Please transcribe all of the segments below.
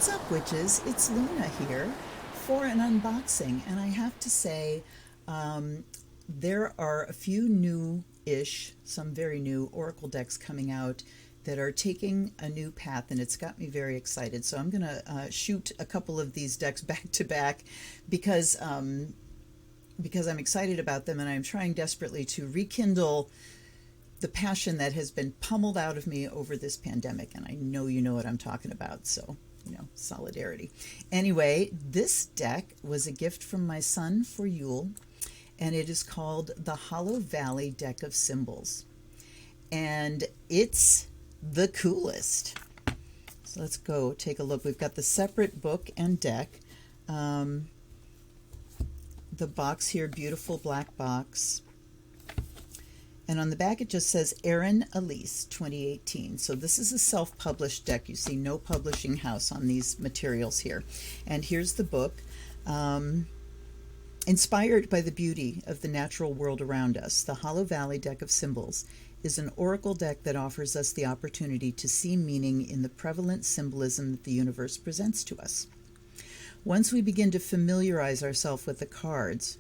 What's up, witches? It's Luna here for an unboxing, and I have to say, there are a few new-ish, some very new Oracle decks coming out that are taking a new path, and it's got me very excited. So I'm going to shoot a couple of these decks back to back because I'm excited about them, and I'm trying desperately to rekindle the passion that has been pummeled out of me over this pandemic, and I know you know what I'm talking about, so solidarity. Anyway, this deck was a gift from my son for Yule, and it is called the Hollow Valley Deck of Symbols, and it's the coolest. So let's go take a look. We've got the separate book and deck. The box here, beautiful black box. And on the back it just says Erin, Alise, 2018. So this is a self-published deck. You see no publishing house on these materials here. And here's the book. Inspired by the beauty of the natural world around us, the Hollow Valley Deck of Symbols is an oracle deck that offers us the opportunity to see meaning in the prevalent symbolism that the universe presents to us. Once we begin to familiarize ourselves with the cards,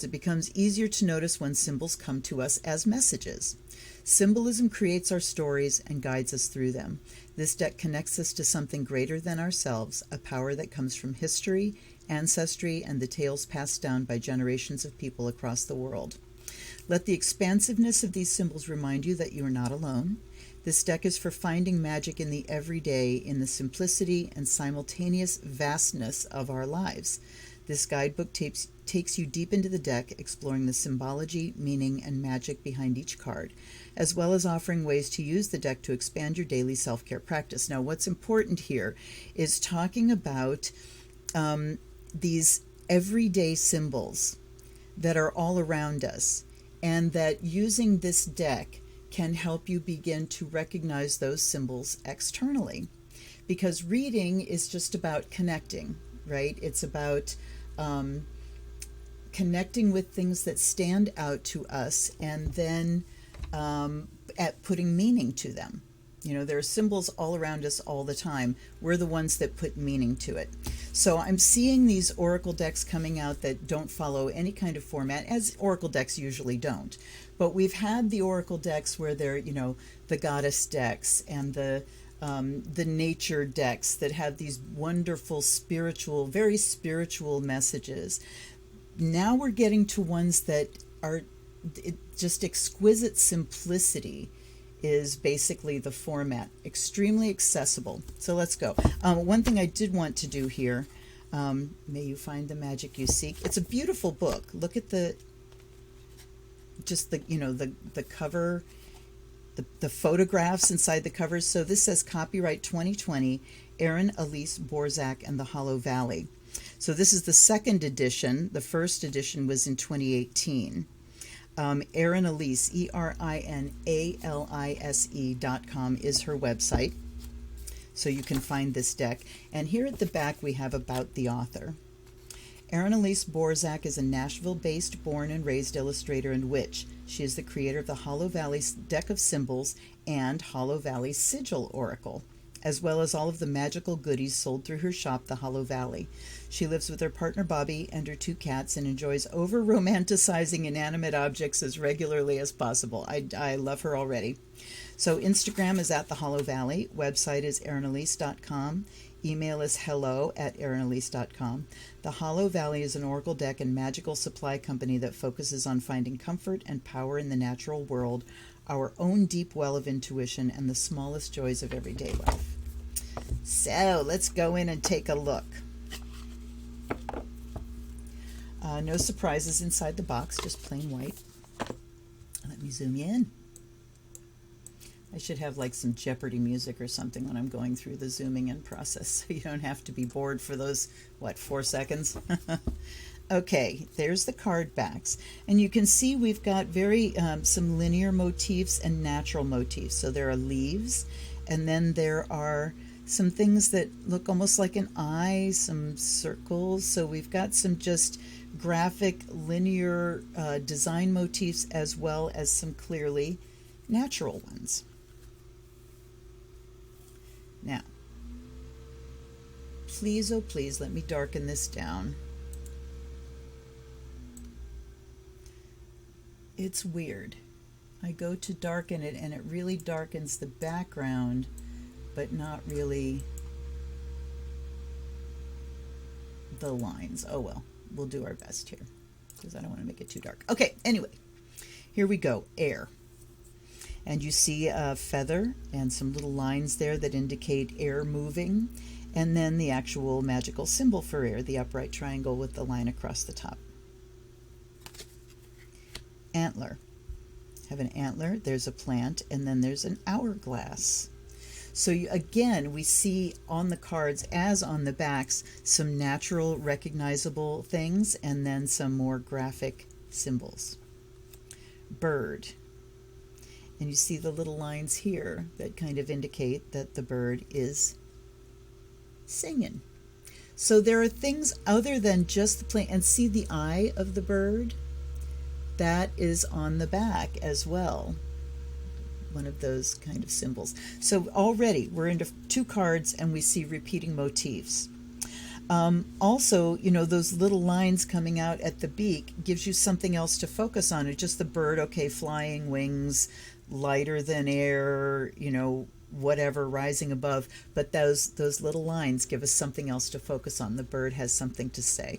it becomes easier to notice when symbols come to us as messages. Symbolism creates our stories and guides us through them. This deck connects us to something greater than ourselves, a power that comes from history, ancestry, and the tales passed down by generations of people across the world. Let the expansiveness of these symbols remind you that you are not alone. This deck is for finding magic in the everyday, in the simplicity and simultaneous vastness of our lives. This guidebook takes you deep into the deck, exploring the symbology, meaning, and magic behind each card, as well as offering ways to use the deck to expand your daily self-care practice. Now, what's important here is talking about these everyday symbols that are all around us, and that using this deck can help you begin to recognize those symbols externally. Because reading is just about connecting, right? It's about connecting with things that stand out to us, and then at putting meaning to them. There are symbols all around us all the time. We're the ones that put meaning to it. So I'm seeing these oracle decks coming out that don't follow any kind of format, as oracle decks usually don't. But we've had the oracle decks where they're, the goddess decks and the nature decks that have these wonderful spiritual, very spiritual messages. Now we're getting to ones that are just exquisite simplicity is basically the format, extremely accessible. So let's go. One thing I did want to do here, may you find the magic you seek. It's a beautiful book. Look at the cover, the photographs inside the covers. So this says copyright 2020, Erin, Alise, Borzak, and the Hollow Valley. So this is the second edition. The first edition was in 2018. Erin Alise, ERINALISE.com is her website. So you can find this deck. And here at the back we have about the author. Erin Alise Borzak is a Nashville-based, born and raised illustrator and witch. She is the creator of the Hollow Valley Deck of Symbols and Hollow Valley Sigil Oracle, as well as all of the magical goodies sold through her shop, the Hollow Valley. She lives with her partner Bobby and her 2 cats and enjoys over-romanticizing inanimate objects as regularly as possible. I love her already. So Instagram is at the Hollow Valley. Website is erinalise.com. Email is hello@erinalise.com. The Hollow Valley is an oracle deck and magical supply company that focuses on finding comfort and power in the natural world, our own deep well of intuition, and the smallest joys of everyday life. So let's go in and take a look. No surprises inside the box, just plain white. Let me zoom in. I should have like some Jeopardy music or something when I'm going through the zooming in process, so you don't have to be bored for those, 4 seconds? Okay, there's the card backs. And you can see we've got some linear motifs and natural motifs. So there are leaves, and then there are some things that look almost like an eye, some circles. So we've got some just graphic linear design motifs, as well as some clearly natural ones. Now, please, oh please, let me darken this down. It's weird. I go to darken it and it really darkens the background, but not really the lines. Oh well, we'll do our best here because I don't want to make it too dark. Okay, anyway, here we go, air. And you see a feather and some little lines there that indicate air moving, and then the actual magical symbol for air, the upright triangle with the line across the top. Antler. Have an antler, there's a plant, and then there's an hourglass. So again, we see on the cards, as on the backs, some natural recognizable things and then some more graphic symbols. Bird. And you see the little lines here that kind of indicate that the bird is singing. So there are things other than just the plant. And see the eye of the bird? That is on the back as well. One of those kind of symbols. So already we're into 2 cards and we see repeating motifs. Also, you know, those little lines coming out at the beak gives you something else to focus on. It's just the bird, okay, flying wings, lighter than air, you know, whatever, rising above. But those little lines give us something else to focus on. The bird has something to say.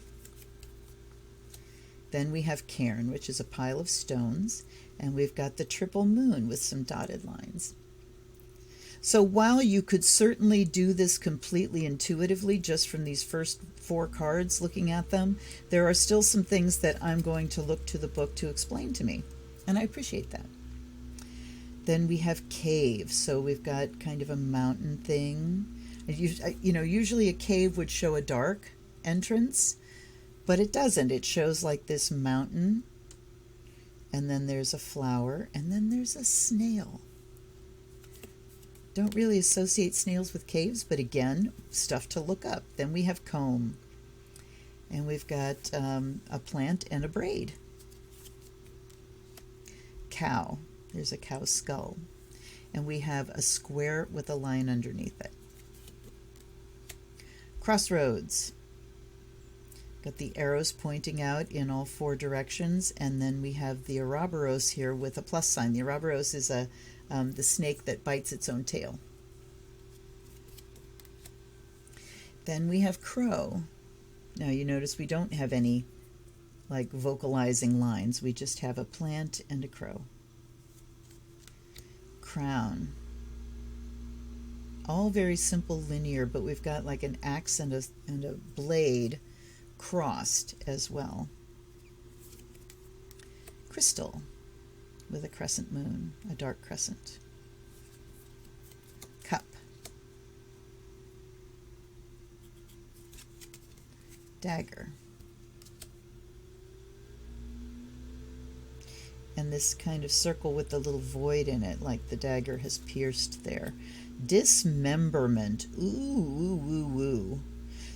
Then we have cairn, which is a pile of stones, and we've got the triple moon with some dotted lines. So while you could certainly do this completely intuitively just from these first 4 cards looking at them, there are still some things that I'm going to look to the book to explain to me, and I appreciate that. Then we have cave, so we've got kind of a mountain thing. You know, usually a cave would show a dark entrance, but it doesn't. It shows like this mountain, and then there's a flower, and then there's a snail. Don't really associate snails with caves, but again, stuff to look up. Then we have comb, and we've got a plant and a braid. Cow. There's a cow skull, and we have a square with a line underneath it. Crossroads. Got the arrows pointing out in all 4 directions, and then we have the Ouroboros here with a plus sign. The Ouroboros is the snake that bites its own tail. Then we have crow. Now you notice we don't have any like vocalizing lines. We just have a plant and a crow. Crown. All very simple linear, but we've got like an axe and a blade crossed as well. Crystal with a crescent moon, a dark crescent. Cup. Dagger. And this kind of circle with the little void in it, like the dagger has pierced there. Dismemberment. Ooh, ooh, ooh, ooh.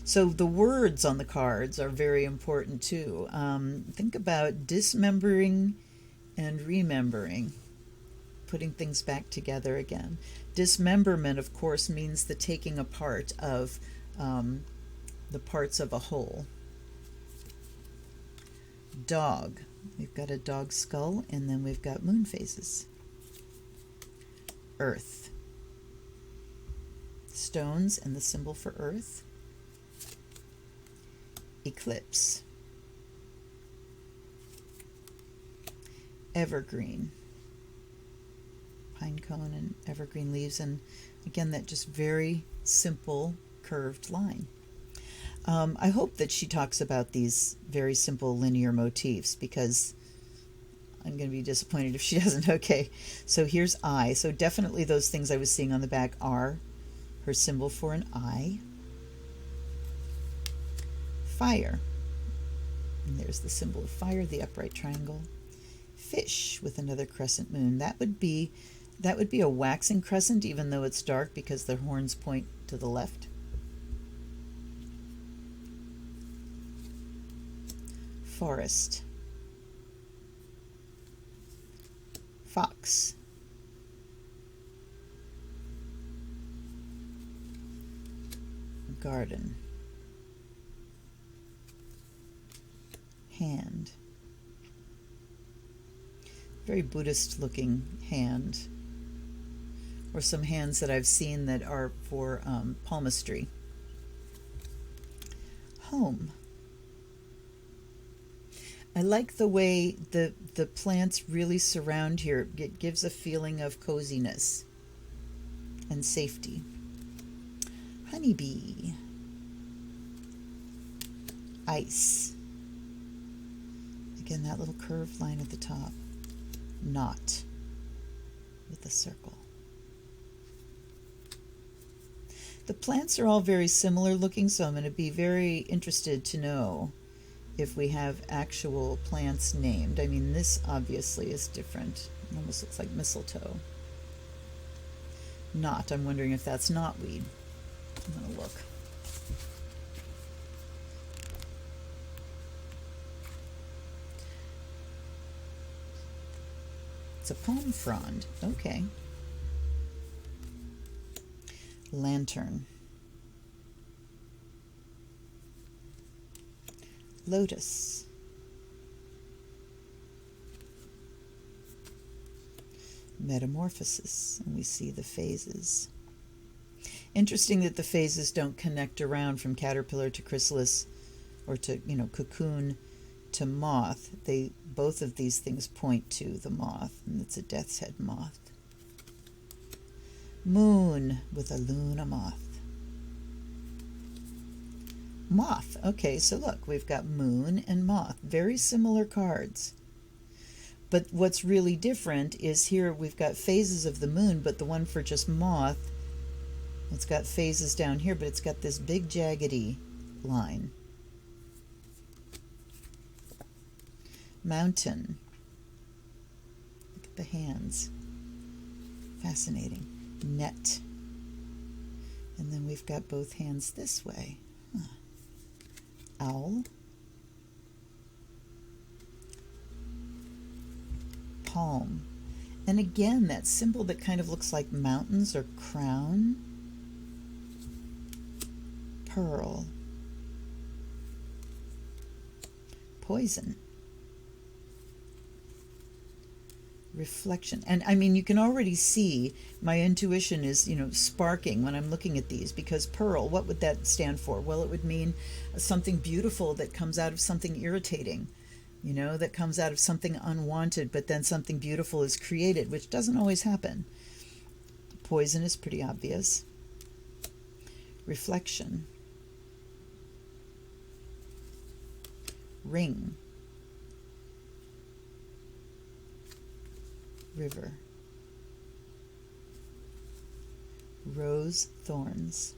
So the words on the cards are very important too. Think about dismembering and remembering, putting things back together again. Dismemberment, of course, means the taking apart of the parts of a whole. Dog. We've got a dog skull, and then we've got moon phases. Earth. Stones and the symbol for earth. Eclipse. Evergreen. Pine cone and evergreen leaves, and again that just very simple curved line. I hope that she talks about these very simple linear motifs, because I'm going to be disappointed if she doesn't. Okay, so here's eye. So definitely those things I was seeing on the back are her symbol for an eye. Fire. And there's the symbol of fire, the upright triangle. Fish with another crescent moon. That would be a waxing crescent, even though it's dark because the horns point to the left. Forest. Fox. Garden. hand. Very Buddhist looking hand. Or some hands that I've seen that are for palmistry. Home. I like the way the plants really surround here. It gives a feeling of coziness and safety. Honeybee. Ice. Again, that little curved line at the top. Knot with a circle. The plants are all very similar looking, so I'm going to be very interested to know if we have actual plants named. I mean, this obviously is different. It almost looks like mistletoe. Knot. I'm wondering if that's knotweed. I'm going to look. It's a palm frond. Okay. Lantern. Lotus. Metamorphosis, and we see the phases. Interesting that the phases don't connect around from caterpillar to chrysalis or to, cocoon to moth. Both of these things point to the moth, and it's a death's head moth. Moon with a Luna moth. Moth. Okay, so look, we've got moon and moth. Very similar cards. But what's really different is here we've got phases of the moon, but the one for just moth, it's got phases down here, but it's got this big jaggedy line. Mountain. Look at the hands. Fascinating. Net. And then we've got both hands this way. Huh. Owl. Palm. And again, that symbol that kind of looks like mountains or crown. Pearl. Poison. Reflection. And I mean, you can already see my intuition is, sparking when I'm looking at these, because pearl, what would that stand for? Well, it would mean something beautiful that comes out of something irritating, that comes out of something unwanted, but then something beautiful is created, which doesn't always happen. Poison is pretty obvious. Reflection. Ring. River. Rose thorns.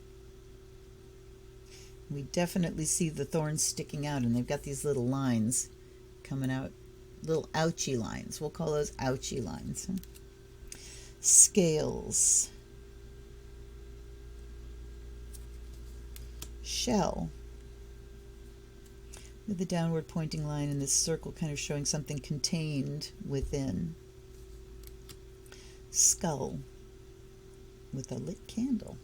We definitely see the thorns sticking out, and they've got these little lines coming out, little ouchy lines. We'll call those ouchy lines. Scales. Shell. With the downward pointing line in this circle kind of showing something contained within. Skull with a lit candle.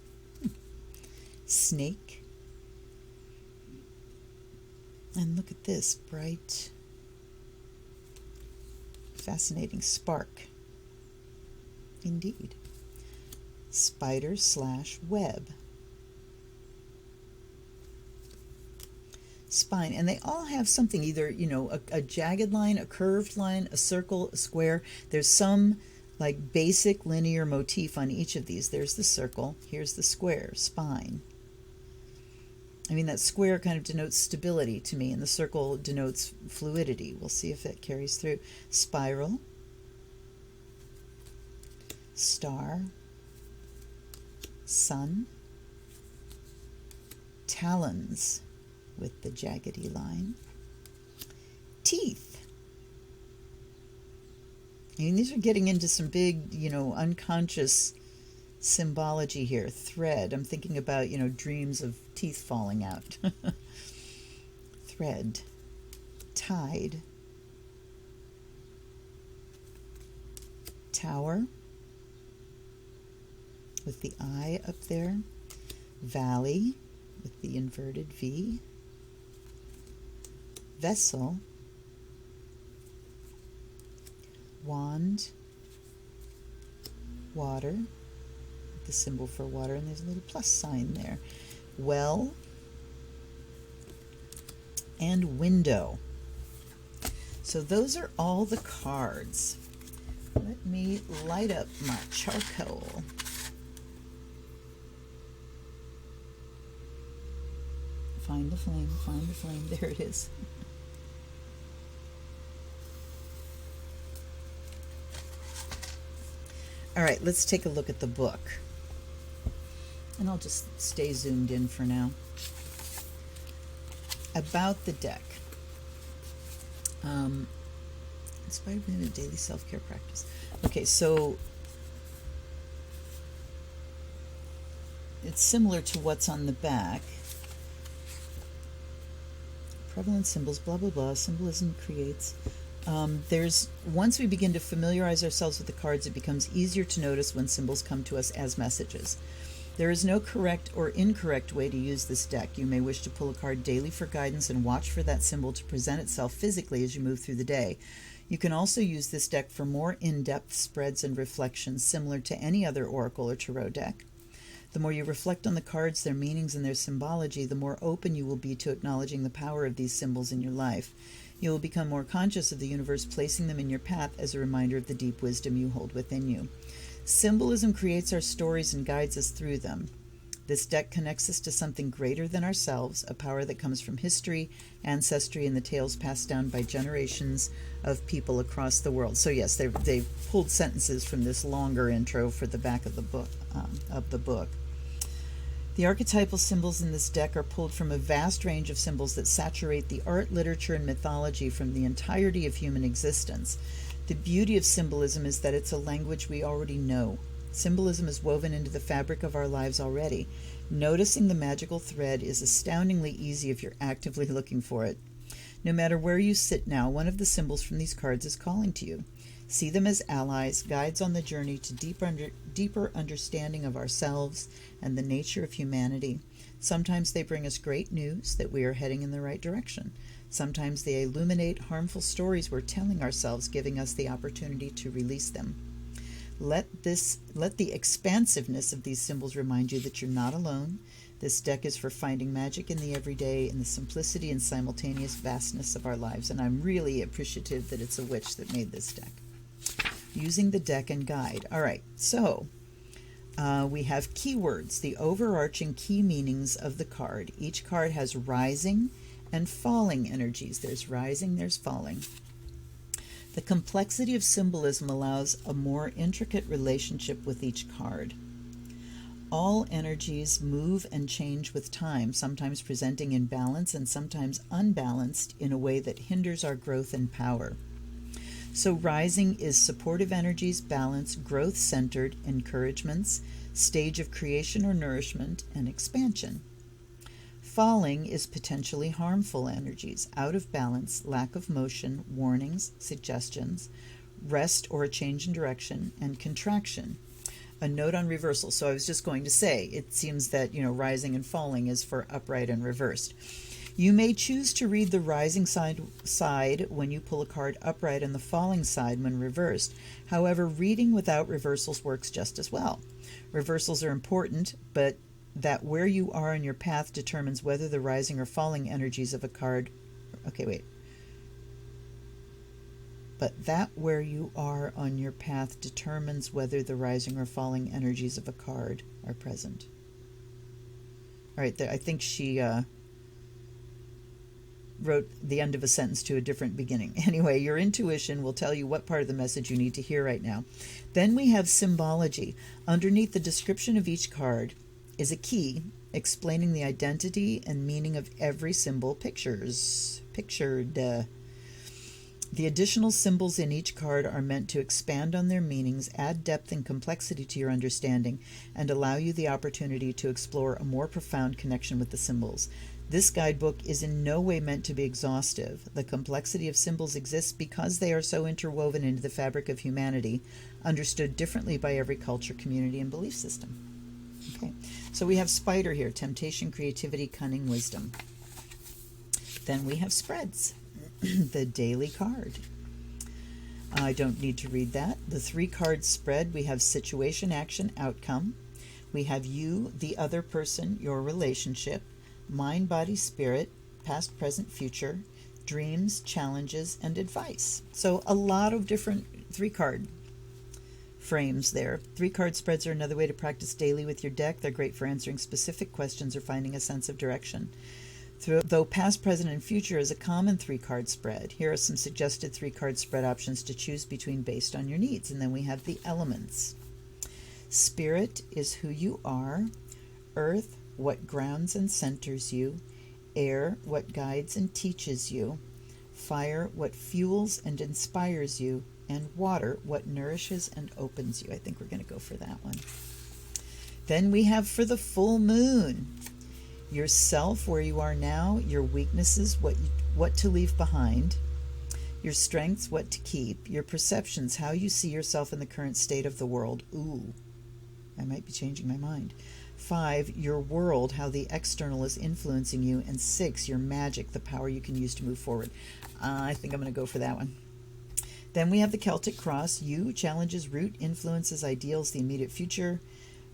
Snake. And look at this bright, fascinating spark. Indeed. Spider/web. Spine. And they all have something, either, a jagged line, a curved line, a circle, a square. There's some like basic linear motif on each of these. There's the circle, here's the square, spine. I mean, that square kind of denotes stability to me, and the circle denotes fluidity. We'll see if it carries through. Spiral. Star. Sun. Talons with the jaggedy line. Teeth. I mean, these are getting into some big, unconscious symbology here. Thread. I'm thinking about, dreams of teeth falling out. Thread. Tide. Tower. With the eye up there. Valley. With the inverted V. Vessel. wand, water, the symbol for water, and there's a little plus sign there. Well, and window. So those are all the cards. Let me light up my charcoal. Find the flame, find the flame. There it is. All right, let's take a look at the book. And I'll just stay zoomed in for now. About the deck. Inspired by a daily self-care practice. Okay, so it's similar to what's on the back. Prevalent symbols, blah, blah, blah. Symbolism creates. Once we begin to familiarize ourselves with the cards, it becomes easier to notice when symbols come to us as messages. There is no correct or incorrect way to use this deck. You may wish to pull a card daily for guidance and watch for that symbol to present itself physically as you move through the day. You can also use this deck for more in-depth spreads and reflections similar to any other oracle or tarot deck. The more you reflect on the cards, their meanings, and their symbology, the more open you will be to acknowledging the power of these symbols in your life. You will become more conscious of the universe placing them in your path as a reminder of the deep wisdom you hold within you. Symbolism creates our stories and guides us through them. This deck connects us to something greater than ourselves, a power that comes from history, ancestry, and the tales passed down by generations of people across the world. So yes, they pulled sentences from this longer intro for the back of the book. The archetypal symbols in this deck are pulled from a vast range of symbols that saturate the art, literature, and mythology from the entirety of human existence. The beauty of symbolism is that it's a language we already know. Symbolism is woven into the fabric of our lives already. Noticing the magical thread is astoundingly easy if you're actively looking for it. No matter where you sit now, one of the symbols from these cards is calling to you. See them as allies, guides on the journey to deeper understanding of ourselves and the nature of humanity. Sometimes they bring us great news that we are heading in the right direction. Sometimes they illuminate harmful stories we're telling ourselves, giving us the opportunity to release them. Let the expansiveness of these symbols remind you that you're not alone. This deck is for finding magic in the everyday, in the simplicity and simultaneous vastness of our lives. And I'm really appreciative that it's a witch that made this deck. Using the deck and guide. All right, so we have keywords, the overarching key meanings of the card. Each card has rising and falling energies. There's rising, there's falling. The complexity of symbolism allows a more intricate relationship with each card. All energies move and change with time, sometimes presenting in balance and sometimes unbalanced in a way that hinders our growth and power. So rising is supportive energies, balance, growth-centered encouragements, stage of creation or nourishment, and expansion. Falling is potentially harmful energies, out of balance, lack of motion, warnings, suggestions, rest or a change in direction, and contraction. A note on reversal. So I was just going to say, it seems that, rising and falling is for upright and reversed. You may choose to read the rising side when you pull a card upright and the falling side when reversed. However, reading without reversals works just as well. Reversals are important, but that where you are on your path determines whether the rising or falling energies of a card... But that where you are on your path determines whether the rising or falling energies of a card are present. All right, I think she wrote the end of a sentence to a different beginning. Anyway, your intuition will tell you what part of the message you need to hear right now. Then we have symbology. Underneath the description of each card is a key explaining the identity and meaning of every symbol pictured. The additional symbols in each card are meant to expand on their meanings, add depth and complexity to your understanding, and allow you the opportunity to explore a more profound connection with the symbols. This guidebook is in no way meant to be exhaustive. The complexity of symbols exists because they are so interwoven into the fabric of humanity, understood differently by every culture, community, and belief system. Okay, so we have spider here, temptation, creativity, cunning, wisdom. Then we have spreads, the daily card. I don't need to read that. The 3-card spread, we have situation, action, outcome. We have you, the other person, your relationship, mind, body, spirit, past, present, future, dreams, challenges, and advice. So a lot of different 3-card frames there. 3-card spreads are another way to practice daily with your deck. They're great for answering specific questions or finding a sense of direction. Though past, present, and future is a common 3-card spread, here are some suggested 3-card spread options to choose between based on your needs. And then we have the elements. Spirit is who you are. Earth, what grounds and centers you. Air, what guides and teaches you. Fire, what fuels and inspires you. And water, what nourishes and opens you. I think we're going to go for that one. Then we have for the full moon. Yourself, where you are now, your weaknesses, what to leave behind, your strengths, what to keep, your perceptions, how you see yourself in the current state of the world. Ooh, I might be changing my mind. 5, your world, how the external is influencing you. And 6, your magic, the power you can use to move forward. I think I'm going to go for that one. Then we have the Celtic Cross. You, challenges, root, influences, ideals, the immediate future,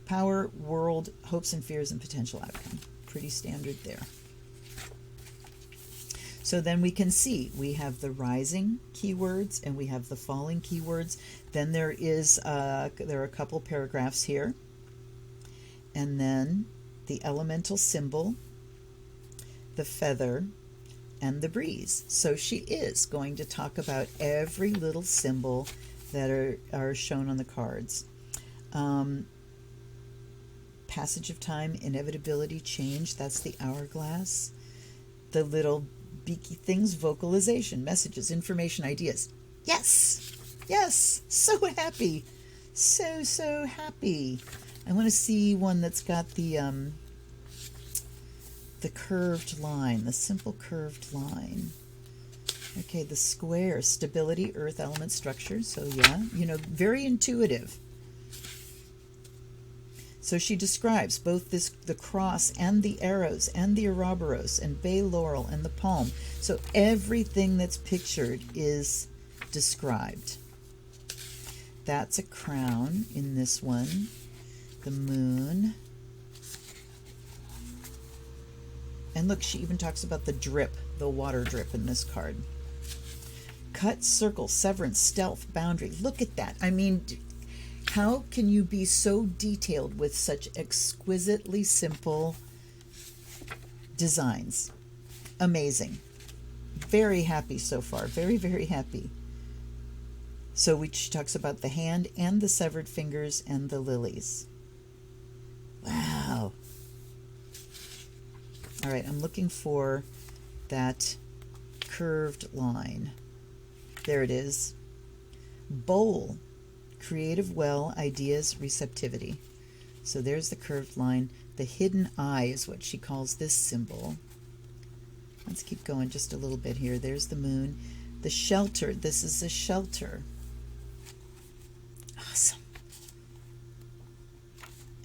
power, world, hopes and fears, and potential outcome. Pretty standard there. So then we can see we have the rising keywords and we have the falling keywords. Then there are a couple paragraphs here. And then the elemental symbol, the feather, and the breeze. So she is going to talk about every little symbol that are shown on the cards. Passage of time, inevitability, change, that's the hourglass. The little beaky things, vocalization, messages, information, ideas. Yes! Yes! So happy! So happy! I want to see one that's got the curved line, the simple curved line. Okay, the square, stability, earth, element, structure. So yeah, very intuitive. So she describes both the cross and the arrows and the Ouroboros and bay laurel and the palm. So everything that's pictured is described. That's a crown in this one. The moon. And look, she even talks about the drip, the water drip in this card. Cut, circle, severance, stealth, boundary. Look at that. I mean, how can you be so detailed with such exquisitely simple designs? Amazing. Very happy so far. Very, very happy. So she talks about the hand and the severed fingers and the lilies. Wow. All right, I'm looking for that curved line. There it is. Bowl. Creative well, ideas, receptivity. So there's the curved line. The hidden eye is what she calls this symbol. Let's keep going just a little bit here. There's the moon. The shelter. This is a shelter. Awesome.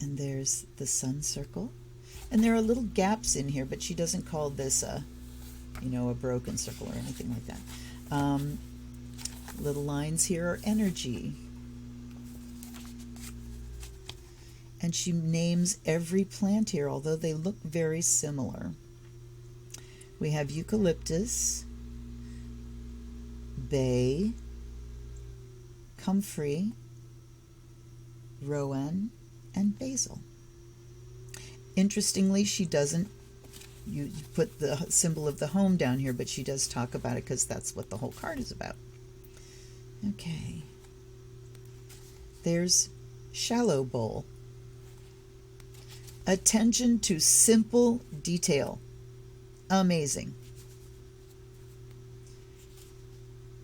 And there's the sun circle. And there are little gaps in here, but she doesn't call this a broken circle or anything like that. Little lines here are energy. And she names every plant here, although they look very similar. We have eucalyptus, bay, comfrey, rowan, and basil. Interestingly, she doesn't put the symbol of the home down here, but she does talk about it because that's what the whole card is about. Okay. There's shallow bowl. Attention to simple detail. Amazing.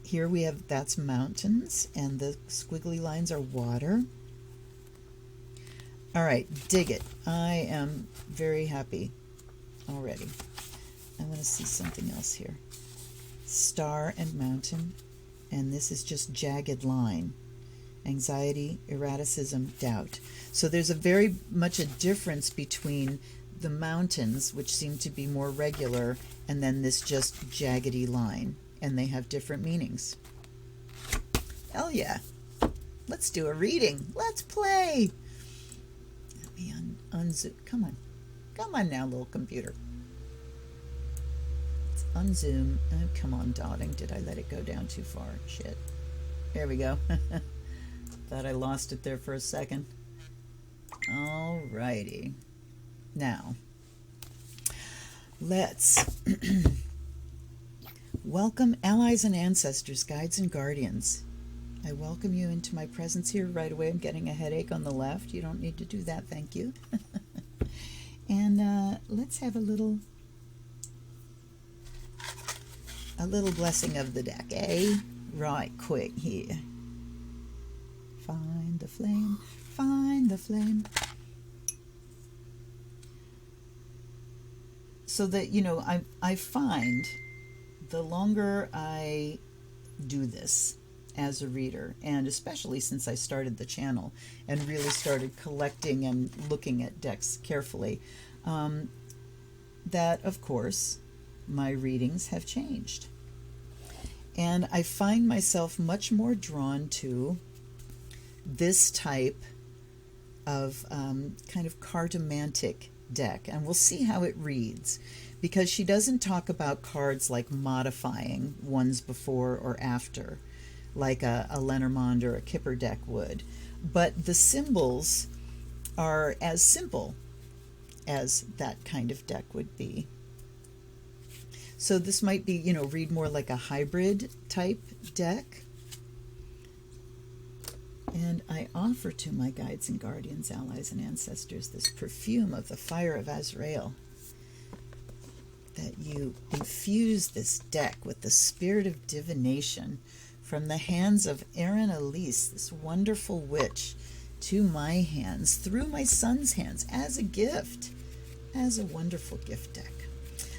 Here we have, that's mountains, and the squiggly lines are water. All right, dig it. I am very happy already. I want to see something else here. Star and mountain, and this is just jagged line. Anxiety, erraticism, doubt. So there's a very much a difference between the mountains, which seem to be more regular, and then this just jaggedy line, and they have different meanings. Hell yeah. Let's do a reading. Let's play. Let me unzoom. Come on. Come on now, little computer. Let's unzoom. Oh, come on, dotting. Did I let it go down too far? Shit. There we go. Thought I lost it there for a second. Alrighty. Now, let's welcome allies and ancestors, guides and guardians. I welcome you into my presence here right away. I'm getting a headache on the left. You don't need to do that, thank you. And let's have a little blessing of the deck, eh? Right quick here. Find the flame, find the flame. So that, you know, I find the longer I do this as a reader, and especially since I started the channel and really started collecting and looking at decks carefully, that, of course, my readings have changed. And I find myself much more drawn to this type of kind of cartomantic deck, and we'll see how it reads, because she doesn't talk about cards like modifying ones before or after, like a Lenormand or a Kipper deck would, but the symbols are as simple as that kind of deck would be. So this might be, you know, read more like a hybrid type deck. And I offer to my guides and guardians, allies and ancestors, this perfume of the fire of Azrael, that you infuse this deck with the spirit of divination from the hands of Erin Alise, this wonderful witch, to my hands, through my son's hands, as a gift, as a wonderful gift deck.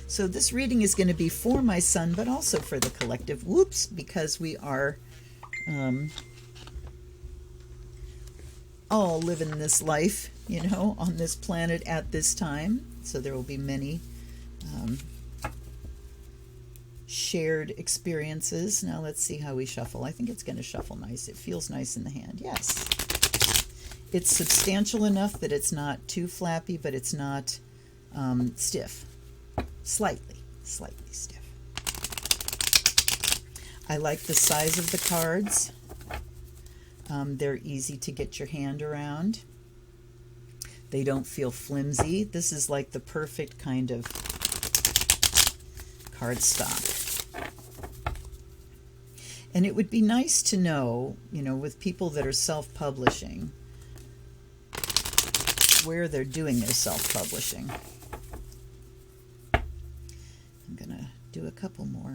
So this reading is going to be for my son, but also for the collective. Whoops, because we are all living this life, you know, on this planet at this time. So there will be many shared experiences. Now let's see how we shuffle. I think it's going to shuffle nice. It feels nice in the hand. Yes. It's substantial enough that it's not too flappy, but it's not stiff. Slightly stiff. I like the size of the cards. They're easy to get your hand around. They don't feel flimsy. This is like the perfect kind of cardstock. And it would be nice to know, you know, with people that are self-publishing, where they're doing their self-publishing. I'm going to do a couple more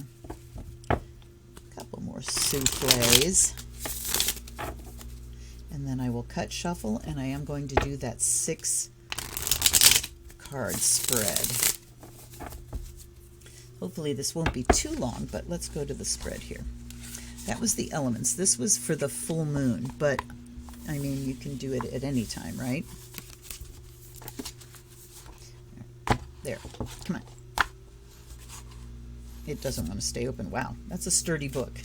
souffles. And then I will cut shuffle, and I am going to do that 6 card spread. Hopefully this won't be too long, but let's go to the spread here. That was the elements. This was for the full moon, but I mean, you can do it at any time, right? There, come on. It doesn't want to stay open. Wow, that's a sturdy book.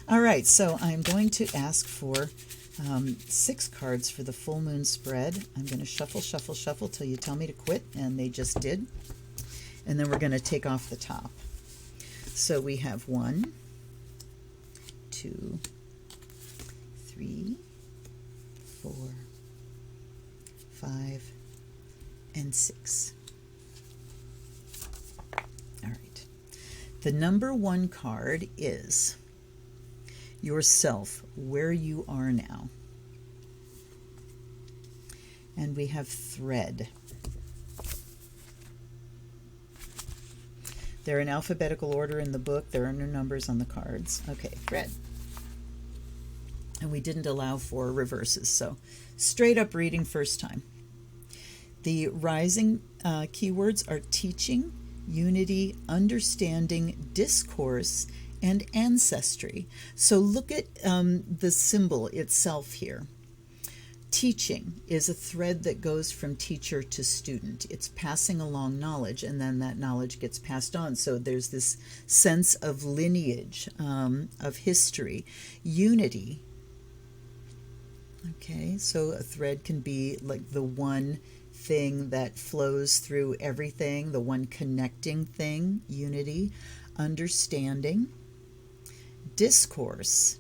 All right, so I'm going to ask for 6 cards for the full moon spread. I'm going to shuffle, shuffle, shuffle till you tell me to quit, and they just did. And then we're going to take off the top. So we have 1, 2, 3, 4, 5, and 6. All right. The number 1 card is yourself, where you are now. And we have thread. They're in alphabetical order in the book. There are no numbers on the cards. Okay, thread. And we didn't allow for reverses, so straight up reading first time. The rising keywords are teaching, unity, understanding, discourse, and ancestry. So look at the symbol itself here. Teaching is a thread that goes from teacher to student. It's passing along knowledge, and then that knowledge gets passed on. So there's this sense of lineage, of history. Unity. Okay, so a thread can be like the one thing that flows through everything, the one connecting thing, unity. Understanding. Discourse.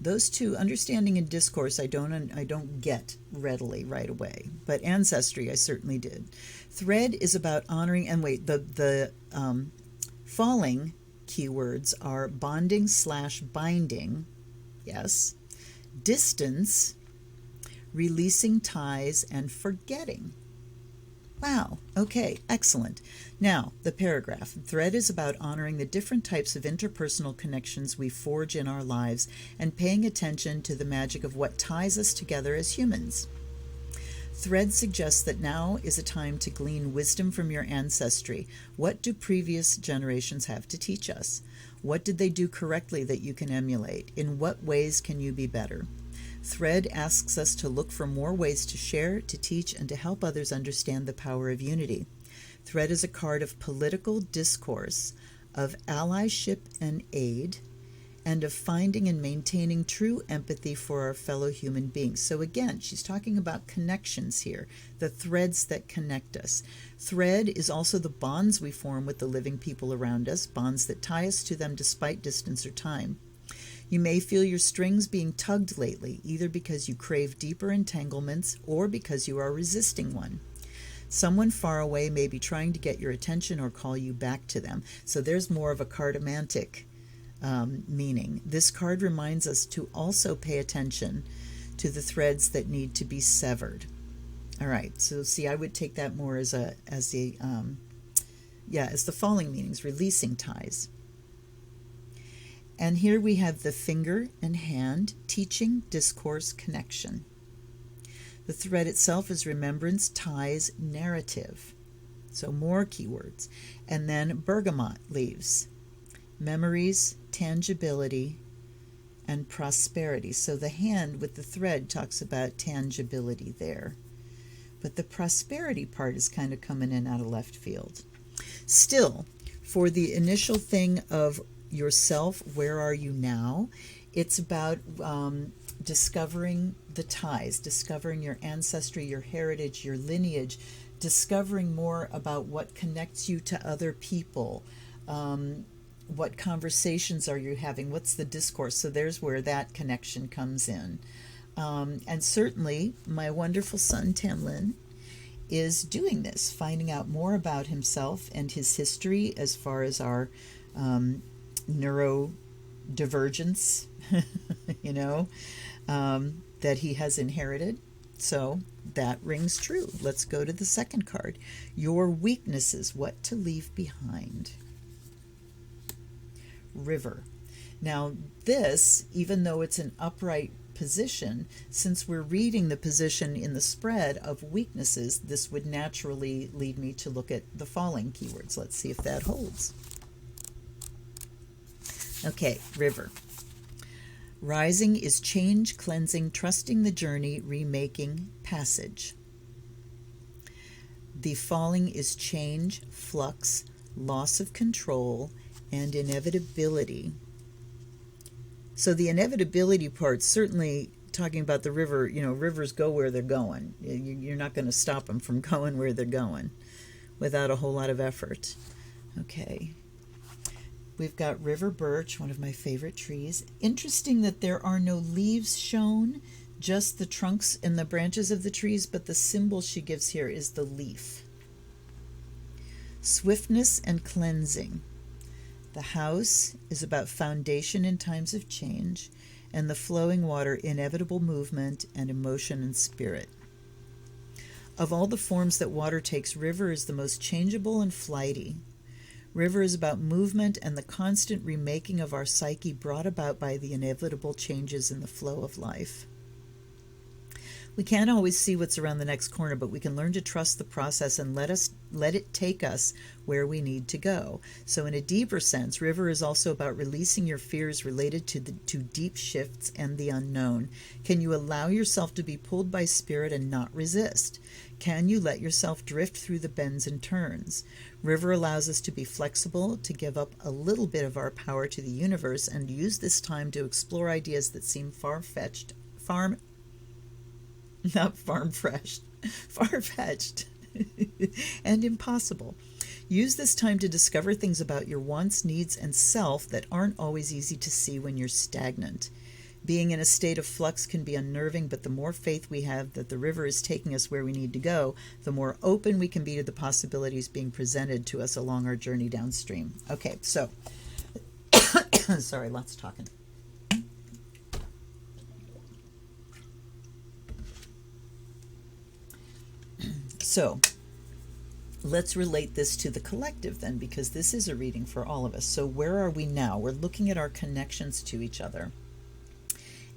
Those two, understanding and discourse, I don't get readily right away, but ancestry I certainly did. Thread is about honoring, and wait, the falling keywords are bonding/binding, yes, distance, releasing ties, and forgetting. Wow, okay, excellent. Now, the paragraph. Thread is about honoring the different types of interpersonal connections we forge in our lives and paying attention to the magic of what ties us together as humans. Thread suggests that now is a time to glean wisdom from your ancestry. What do previous generations have to teach us? What did they do correctly that you can emulate? In what ways can you be better? Thread asks us to look for more ways to share, to teach, and to help others understand the power of unity. Thread is a card of political discourse, of allyship and aid, and of finding and maintaining true empathy for our fellow human beings. So again, she's talking about connections here, the threads that connect us. Thread is also the bonds we form with the living people around us, bonds that tie us to them despite distance or time. You may feel your strings being tugged lately, either because you crave deeper entanglements or because you are resisting one. Someone far away may be trying to get your attention or call you back to them. So there's more of a cartomantic meaning. This card reminds us to also pay attention to the threads that need to be severed. All right, so see, I would take that more as the falling meanings, releasing ties. And here we have the finger and hand, teaching, discourse, connection. The thread itself is remembrance, ties, narrative. So more keywords. And then bergamot leaves, memories, tangibility, and prosperity. So the hand with the thread talks about tangibility there. But the prosperity part is kind of coming in out of left field. Still, for the initial thing of yourself, where are you now? It's about discovering the ties, discovering your ancestry, your heritage, your lineage, discovering more about what connects you to other people. What conversations are you having? What's the discourse? So there's where that connection comes in. And certainly my wonderful son Tamlin is doing this, finding out more about himself and his history as far as our neurodivergence, that he has inherited. So that rings true. Let's go to the second card. Your weaknesses, what to leave behind. River. Now this, even though it's an upright position, since we're reading the position in the spread of weaknesses, this would naturally lead me to look at the falling keywords. Let's see if that holds. Okay, river. Rising is change, cleansing, trusting the journey, remaking, passage. The falling is change, flux, loss of control, and inevitability. So the inevitability part, certainly talking about the river, rivers go where they're going. You're not going to stop them from going where they're going without a whole lot of effort. Okay. We've got river birch, one of my favorite trees. Interesting that there are no leaves shown, just the trunks and the branches of the trees, but the symbol she gives here is the leaf. Swiftness and cleansing. The house is about foundation in times of change, and the flowing water, inevitable movement and emotion and spirit. Of all the forms that water takes, river is the most changeable and flighty. River is about movement and the constant remaking of our psyche brought about by the inevitable changes in the flow of life. We can't always see what's around the next corner, but we can learn to trust the process and let it take us where we need to go. So in a deeper sense, River is also about releasing your fears related to deep shifts and the unknown. Can you allow yourself to be pulled by spirit and not resist? Can you let yourself drift through the bends and turns? River allows us to be flexible, to give up a little bit of our power to the universe, and use this time to explore ideas that seem far-fetched, and impossible. Use this time to discover things about your wants, needs, and self that aren't always easy to see when you're stagnant. Being in a state of flux can be unnerving, but the more faith we have that the river is taking us where we need to go, the more open we can be to the possibilities being presented to us along our journey downstream. Okay, so, sorry, lots of talking. So, let's relate this to the collective then, because this is a reading for all of us. So where are we now? We're looking at our connections to each other,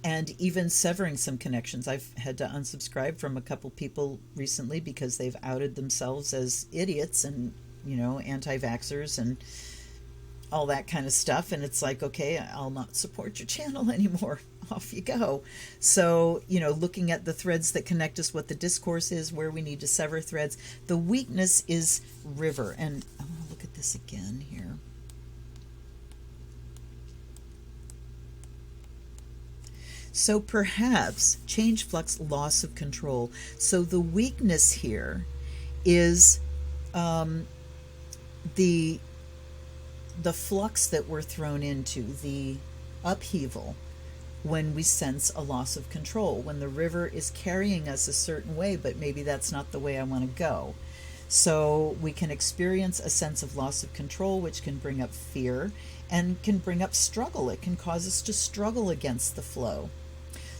and even severing some connections. I've had to unsubscribe from a couple people recently because they've outed themselves as idiots and, anti-vaxxers and all that kind of stuff. And it's like, okay, I'll not support your channel anymore. Off you go. So, looking at the threads that connect us, what the discourse is, where we need to sever threads. The weakness is River. And I'm going to look at this again here. So perhaps change, flux, loss of control. So the weakness here is the flux that we're thrown into, the upheaval, when we sense a loss of control, when the river is carrying us a certain way, but maybe that's not the way I want to go. So we can experience a sense of loss of control, which can bring up fear and can bring up struggle. It can cause us to struggle against the flow.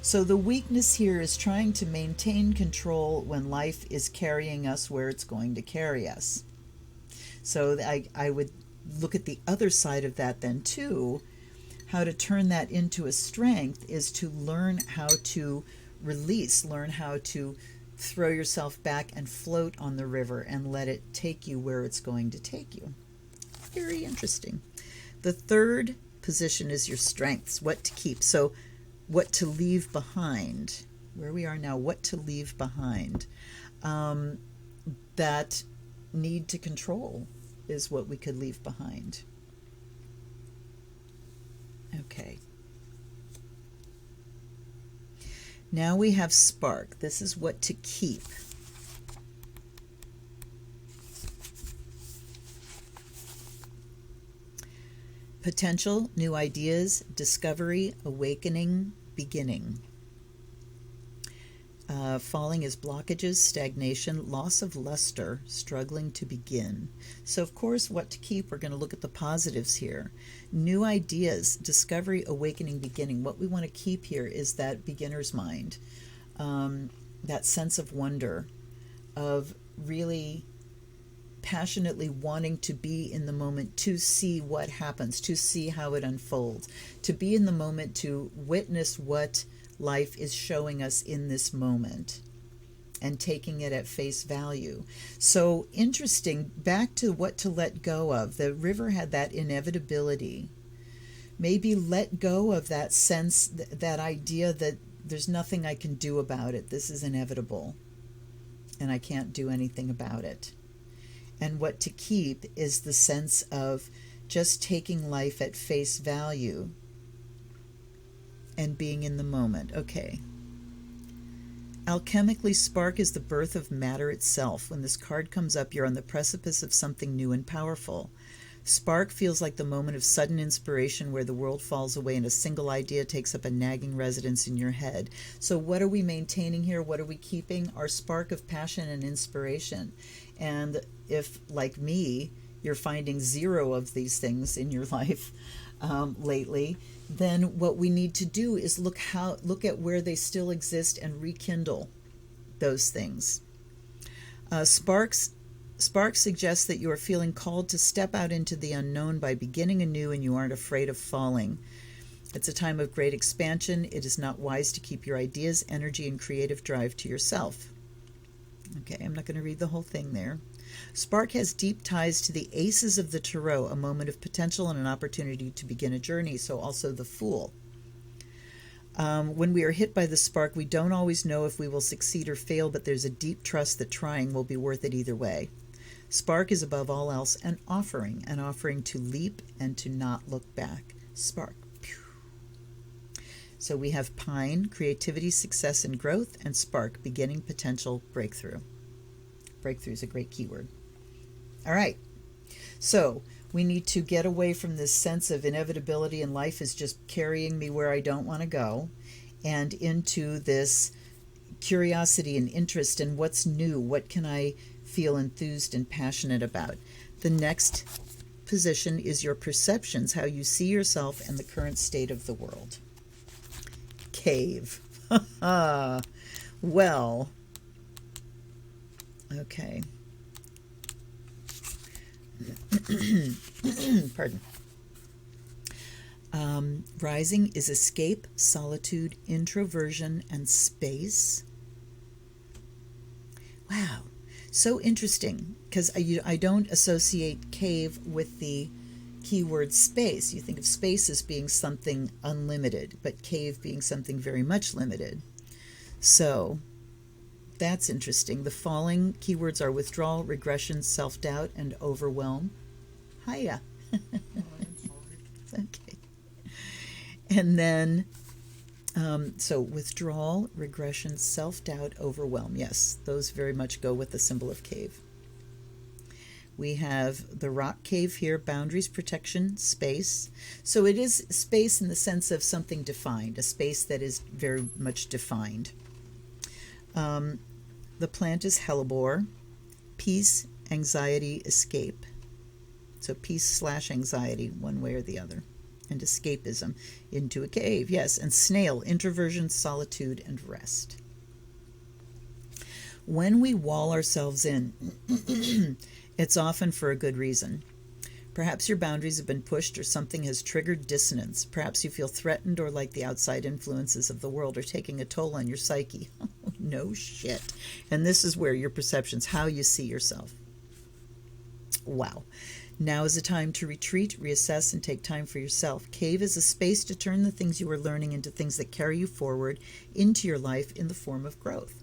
So the weakness here is trying to maintain control when life is carrying us where it's going to carry us. So I would look at the other side of that then too. How to turn that into a strength is to learn how to release, learn how to throw yourself back and float on the river and let it take you where it's going to take you. Very interesting. The third position is your strengths, what to keep. So what to leave behind, where we are now, what to leave behind. That need to control is what we could leave behind. Okay. Now we have spark. This is what to keep. Potential, new ideas, discovery, awakening, beginning. Falling is blockages, stagnation, loss of luster, struggling to begin. So, of course, what to keep, we're going to look at the positives here. New ideas, discovery, awakening, beginning. What we want to keep here is that beginner's mind, that sense of wonder, of really passionately wanting to be in the moment, to see what happens, to see how it unfolds, to be in the moment, to witness what life is showing us in this moment and taking it at face value. So interesting, back to what to let go of. The river had that inevitability. Maybe let go of that sense, that idea that there's nothing I can do about it. This is inevitable and I can't do anything about it. And what to keep is the sense of just taking life at face value and being in the moment. Okay. Alchemically, spark is the birth of matter itself. When this card comes up, you're on the precipice of something new and powerful. Spark feels like the moment of sudden inspiration where the world falls away and a single idea takes up a nagging residence in your head. So what are we maintaining here? What are we keeping? Our spark of passion and inspiration. And if, like me, you're finding zero of these things in your life lately, then what we need to do is look at where they still exist and rekindle those things. Spark suggests that you are feeling called to step out into the unknown by beginning anew and you aren't afraid of falling. It's a time of great expansion. It is not wise to keep your ideas, energy, and creative drive to yourself. Okay, I'm not going to read the whole thing there. Spark has deep ties to the aces of the tarot, a moment of potential and an opportunity to begin a journey. So also the Fool. When we are hit by the spark, we don't always know if we will succeed or fail, but there's a deep trust that trying will be worth it either way. Spark is above all else an offering to leap and to not look back. Spark. So we have Pine, creativity, success, and growth, and Spark, beginning, potential, breakthrough. Breakthrough is a great keyword. All right. So we need to get away from this sense of inevitability and life is just carrying me where I don't want to go, and into this curiosity and interest in what's new. What can I feel enthused and passionate about? The next position is your perceptions, how you see yourself and the current state of the world. Cave. Well, okay. Pardon. Rising is escape, solitude, introversion, and space. Wow. So interesting, because I don't associate cave with the keyword space. You think of space as being something unlimited, but cave being something very much limited. So that's interesting. The falling keywords are withdrawal, regression, self-doubt, and overwhelm. Hiya. Okay. And then, so withdrawal, regression, self-doubt, overwhelm. Yes, those very much go with the symbol of cave. We have the rock cave here, boundaries, protection, space. So it is space in the sense of something defined, a space that is very much defined. The plant is hellebore, peace, anxiety, escape. So peace/anxiety, one way or the other. And escapism into a cave, yes. And snail, introversion, solitude, and rest. When we wall ourselves in, it's often for a good reason. Perhaps your boundaries have been pushed or something has triggered dissonance. Perhaps you feel threatened or like the outside influences of the world are taking a toll on your psyche. No shit. And this is where your perceptions, how you see yourself. Wow. Now is a time to retreat, reassess, and take time for yourself. Cave is a space to turn the things you are learning into things that carry you forward into your life in the form of growth.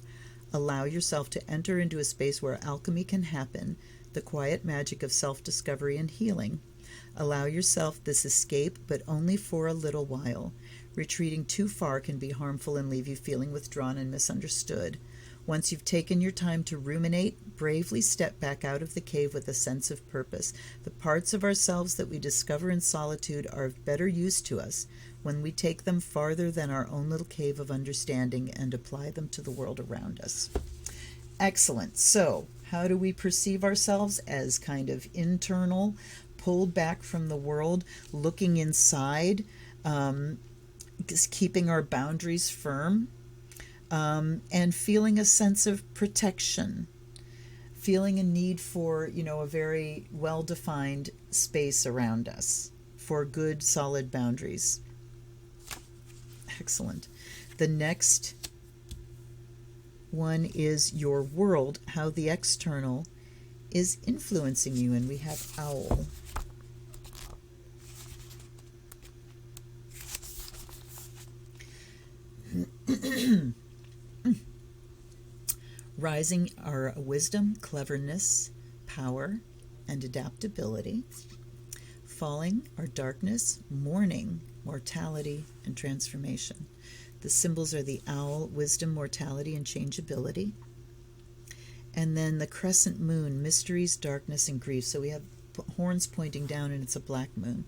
Allow yourself to enter into a space where alchemy can happen, the quiet magic of self-discovery and healing. Allow yourself this escape, but only for a little while. Retreating too far can be harmful and leave you feeling withdrawn and misunderstood. Once you've taken your time to ruminate, bravely step back out of the cave with a sense of purpose. The parts of ourselves that we discover in solitude are of better use to us when we take them farther than our own little cave of understanding and apply them to the world around us. Excellent. So, how do we perceive ourselves? As kind of internal, pulled back from the world, looking inside, keeping our boundaries firm. And feeling a sense of protection, feeling a need for, a very well-defined space around us, for good, solid boundaries. Excellent. The next one is your world, how the external is influencing you, and we have owl. Rising are wisdom, cleverness, power, and adaptability. Falling are darkness, mourning, mortality, and transformation. The symbols are the owl, wisdom, mortality, and changeability. And then the crescent moon, mysteries, darkness, and grief. So we have horns pointing down, and it's a black moon.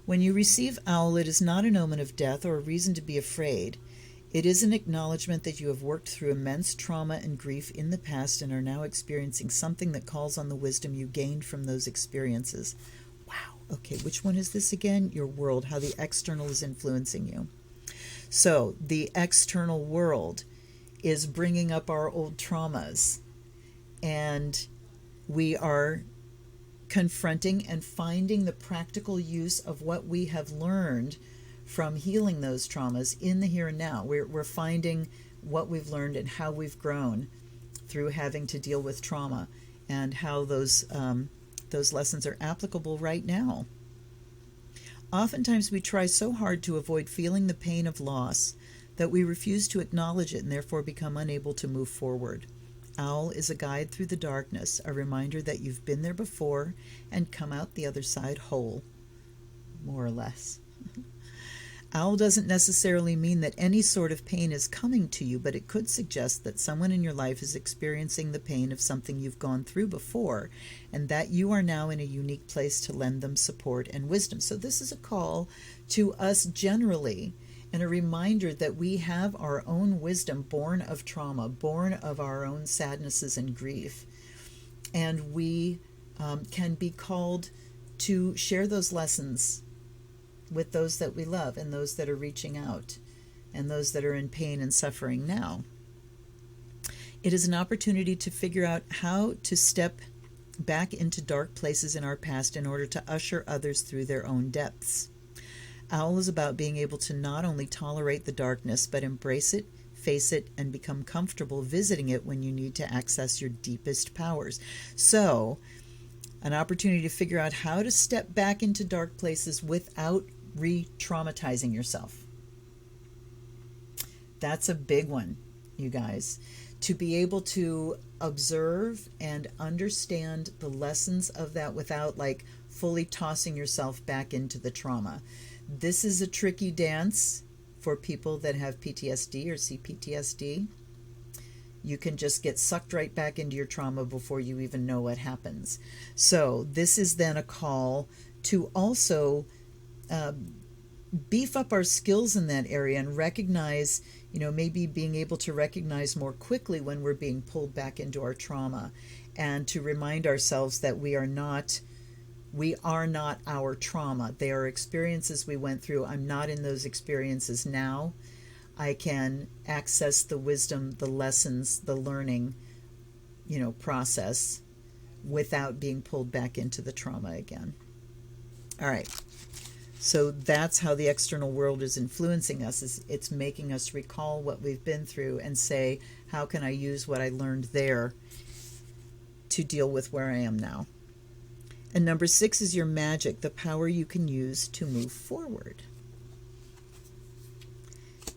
When you receive owl, it is not an omen of death or a reason to be afraid. It is an acknowledgement that you have worked through immense trauma and grief in the past and are now experiencing something that calls on the wisdom you gained from those experiences. Wow. Okay, which one is this again? Your world, how the external is influencing you. So the external world is bringing up our old traumas, and we are confronting and finding the practical use of what we have learned from healing those traumas in the here and now. We're finding what we've learned and how we've grown through having to deal with trauma, and how those lessons are applicable right now. Oftentimes we try so hard to avoid feeling the pain of loss that we refuse to acknowledge it and therefore become unable to move forward. Owl is a guide through the darkness, a reminder that you've been there before and come out the other side whole, more or less. Owl doesn't necessarily mean that any sort of pain is coming to you, but it could suggest that someone in your life is experiencing the pain of something you've gone through before, and that you are now in a unique place to lend them support and wisdom. So this is a call to us generally, and a reminder that we have our own wisdom born of trauma, born of our own sadnesses and grief. And we can be called to share those lessons with those that we love, and those that are reaching out, and those that are in pain and suffering now. It is an opportunity to figure out how to step back into dark places in our past in order to usher others through their own depths. Owl is about being able to not only tolerate the darkness, but embrace it, face it, and become comfortable visiting it when you need to access your deepest powers. So, an opportunity to figure out how to step back into dark places without re-traumatizing yourself. That's a big one, you guys. To be able to observe and understand the lessons of that without fully tossing yourself back into the trauma. This is a tricky dance for people that have PTSD or CPTSD. You can just get sucked right back into your trauma before you even know what happens. So this is then a call to also beef up our skills in that area and recognize, maybe being able to recognize more quickly when we're being pulled back into our trauma, and to remind ourselves that we are not our trauma. They are experiences we went through. I'm not in those experiences now. I can access the wisdom, the lessons, the learning, process without being pulled back into the trauma again. All right. So that's how the external world is influencing us. It's making us recall what we've been through and say, how can I use what I learned there to deal with where I am now? And number 6 is your magic, the power you can use to move forward.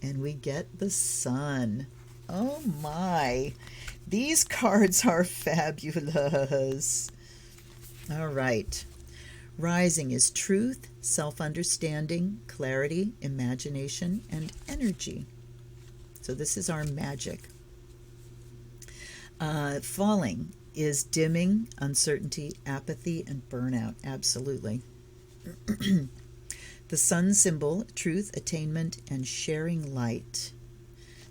And we get the Sun. Oh my, these cards are fabulous. All right. Rising is truth, self-understanding, clarity, imagination, and energy. So this is our magic. Falling is dimming, uncertainty, apathy, and burnout. Absolutely. The sun symbol, truth, attainment, and sharing light.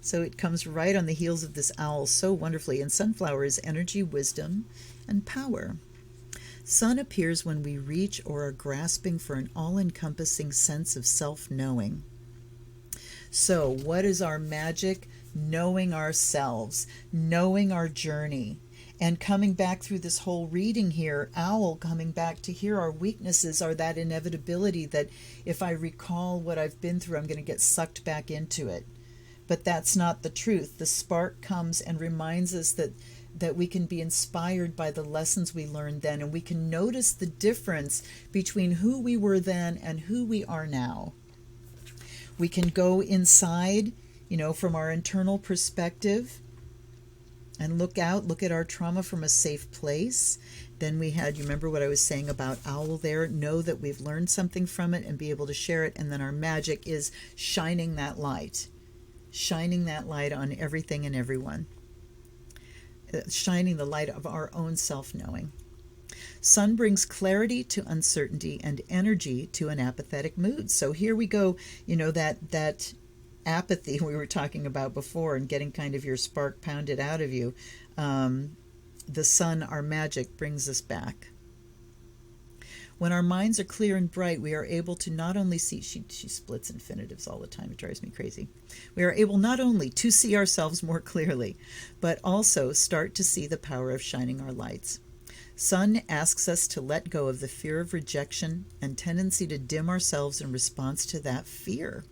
So it comes right on the heels of this owl so wonderfully. And sunflower is energy, wisdom, and power. Sun appears when we reach or are grasping for an all-encompassing sense of self-knowing. So what is our magic? Knowing ourselves, knowing our journey. And coming back through this whole reading here, owl coming back to here, our weaknesses are that inevitability that if I recall what I've been through, I'm going to get sucked back into it. But that's not the truth. The spark comes and reminds us that we can be inspired by the lessons we learned then, and we can notice the difference between who we were then and who we are now. We can go inside, from our internal perspective, and look at our trauma from a safe place. Then we had, you remember what I was saying about owl there? Know that we've learned something from it and be able to share it. And then our magic is shining that light on everything and everyone. Shining the light of our own self-knowing. Sun brings clarity to uncertainty and energy to an apathetic mood. So here we go, that apathy we were talking about before, and getting kind of your spark pounded out of you. The sun, our magic, brings us back. When our minds are clear and bright, we are able to not only see, she splits infinitives all the time, it drives me crazy. We are able not only to see ourselves more clearly, but also start to see the power of shining our lights. Sun asks us to let go of the fear of rejection and tendency to dim ourselves in response to that fear.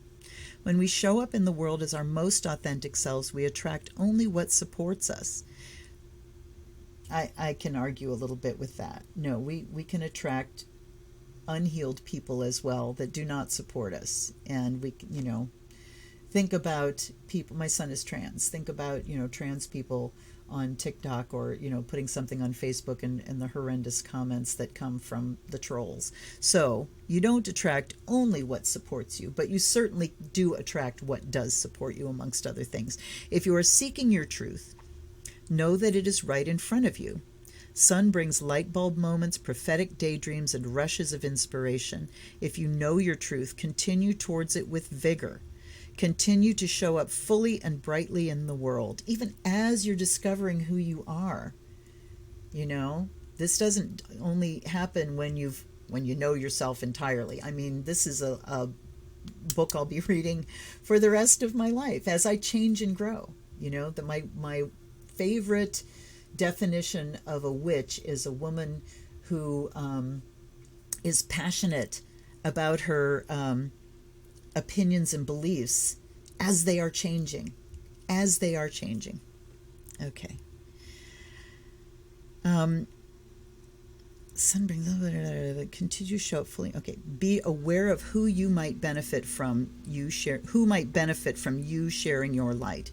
When we show up in the world as our most authentic selves, we attract only what supports us. I can argue a little bit with that. No, we can attract unhealed people as well that do not support us. And we, think about people. My son is trans. Think about, trans people on TikTok or, putting something on Facebook and the horrendous comments that come from the trolls. So you don't attract only what supports you, but you certainly do attract what does support you, amongst other things. If you are seeking your truth, know that it is right in front of you. Sun brings light bulb moments, prophetic daydreams, and rushes of inspiration. If you know your truth, continue towards it with vigor. Continue to show up fully and brightly in the world, even as you're discovering who you are. This doesn't only happen when you know yourself entirely. I mean, this is a book I'll be reading for the rest of my life as I change and grow. My favorite definition of a witch is a woman who is passionate about her opinions and beliefs as they are changing. Okay. Sun brings continue to show up fully. Okay. Be aware of who might benefit from you sharing your light.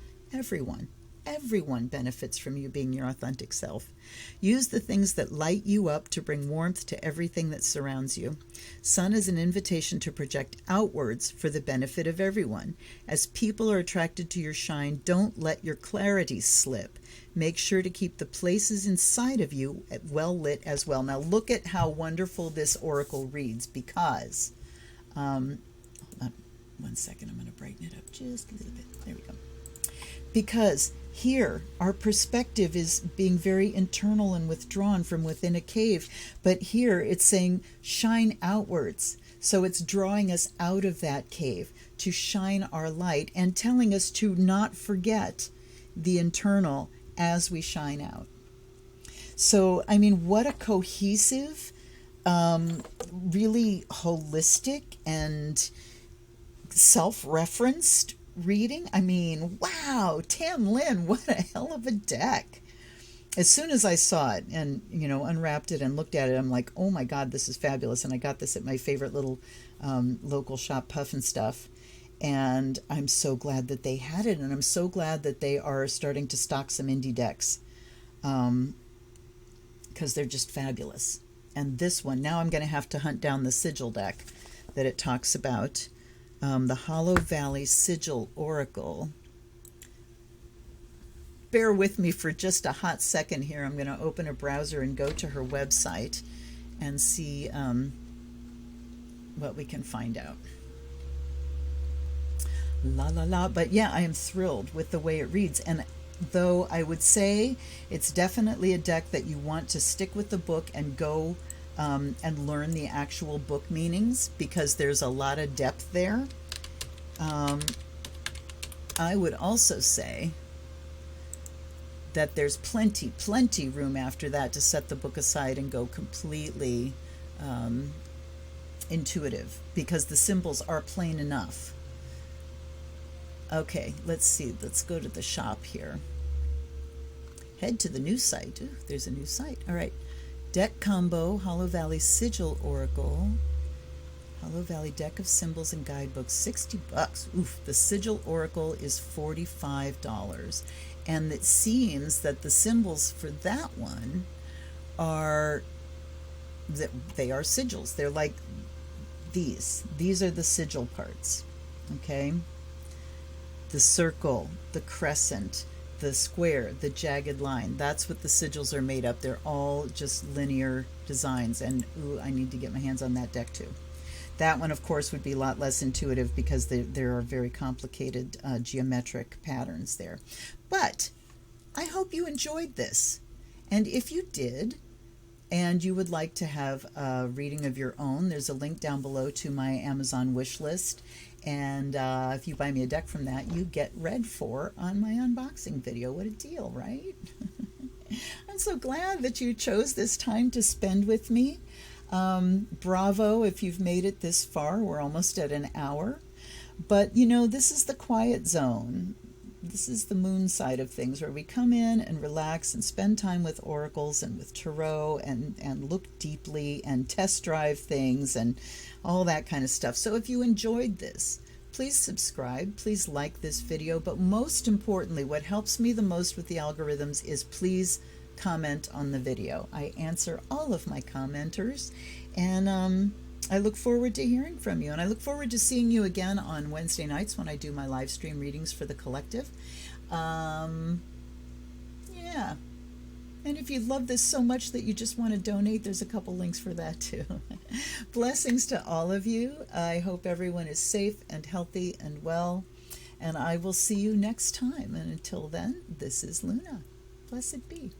Everyone benefits from you being your authentic self. Use the things that light you up to bring warmth to everything that surrounds you. Sun is an invitation to project outwards for the benefit of everyone. As people are attracted to your shine, don't let your clarity slip. Make sure to keep the places inside of you well lit as well. Now look at how wonderful this oracle reads, because, hold on 1 second, I'm going to brighten it up just a little bit. There we go. Because here, our perspective is being very internal and withdrawn from within a cave. But here, it's saying shine outwards. So it's drawing us out of that cave to shine our light and telling us to not forget the internal as we shine out. So, I mean, what a cohesive, really holistic and self-referenced reading. I mean, wow, Tam Lin, what a hell of a deck. As soon as I saw it and, unwrapped it and looked at it, I'm like, oh my God, this is fabulous. And I got this at my favorite little local shop, Puff and Stuff. And I'm so glad that they had it. And I'm so glad that they are starting to stock some indie decks, because they're just fabulous. And this one, now I'm going to have to hunt down the Sigil deck that it talks about. The Hollow Valley Sigil Oracle. Bear with me for just a hot second here. I'm going to open a browser and go to her website and see what we can find out. La la la. But yeah, I am thrilled with the way it reads. And though I would say it's definitely a deck that you want to stick with the book and go and learn the actual book meanings, because there's a lot of depth there. I would also say that there's plenty room after that to set the book aside and go completely intuitive, because the symbols are plain enough. Okay, let's see. Let's go to the shop here. Head to the new site. Ooh, there's a new site. All right. Deck combo, Hollow Valley Sigil Oracle. Hollow Valley deck of symbols and guidebooks, $60. Oof, the Sigil Oracle is $45. And it seems that the symbols for that one are, they are sigils. They're like these. These are the sigil parts. Okay? The circle, the crescent, the square, the jagged line. That's what the sigils are made up. They're all just linear designs. And ooh, I need to get my hands on that deck too. That one, of course, would be a lot less intuitive because there are very complicated geometric patterns there. But I hope you enjoyed this. And if you did, and you would like to have a reading of your own, there's a link down below to my Amazon wish list. And if you buy me a deck from that, you get read for on my unboxing video. What a deal, right? I'm I'm so glad that you chose this time to spend with me. Bravo if you've made it this far. We're almost at an hour. But, this is the quiet zone. This is the moon side of things, where we come in and relax and spend time with oracles and with tarot and look deeply and test drive things and all that kind of stuff. So if you enjoyed this, please subscribe, please like this video, but most importantly, what helps me the most with the algorithms is please comment on the video. I answer all of my commenters, and I look forward to hearing from you, and I look forward to seeing you again on Wednesday nights when I do my live stream readings for the collective. Yeah. And if you love this so much that you just want to donate, there's a couple links for that too. Blessings to all of you. I hope everyone is safe and healthy and well, and I will see you next time. And until then, this is Luna. Blessed be.